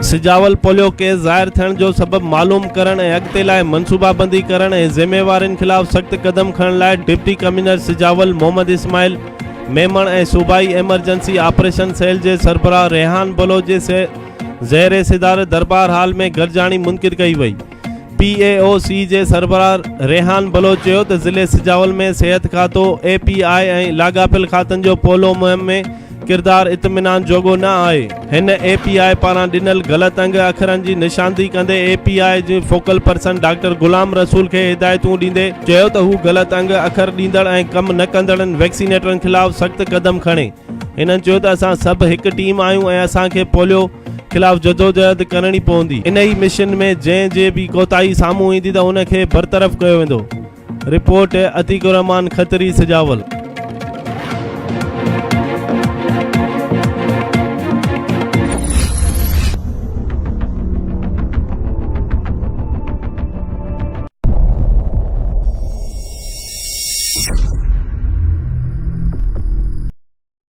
Sujawal polio case ज़ाहिर थियण जो सबब मालूम करण ऐं अॻिते लाइ मनसूबाबंदी करण ऐं ज़िम्मेवारनि ख़िलाफ़ सख़्त क़दम खणण लाइ डिप्टी कमिश्नर सिजावल मोहम्मद इस्माइल मेमण ऐं सूबाई एमरजेंसी ऑपरेशन सेल जे सरबराह रेहान बलोच जे ज़ेर सिदार दरबार हाल में गॾिजाणी मुनक़िद कई वई। PAOC जे सरबराह रेहान बलोच चयो त ज़िले सिजावल में सिहत खातो API ऐं लाॻापियल खातनि जो पोलियो मुहिम में किरदार इत्मीनान जोॻो न आहे। हिन API पारां ॾिनल ग़लति अंग अखरनि जी निशानदी कंदे API जे focal person doctor Ghulam Rasool खे हिदायतूं ॾींदे चयो त हू ग़लति अंग अखर ॾींदड़ ऐं कमु न कंदड़नि वैक्सीनेटरनि ख़िलाफ़ सख़्त क़दम खणे। हिननि चयो त असां सभु हिकु टीम आहियूं ऐं असांखे पोलियो ख़िलाफ़ जदोजहद करणी पवंदी। इन ई मिशन में जंहिं जे बि कोताही साम्हूं ईंदी त उनखे बरतरफ़ कयो वेंदो। रिपोर्ट अतीकुर रहमान खतरी सिजावल।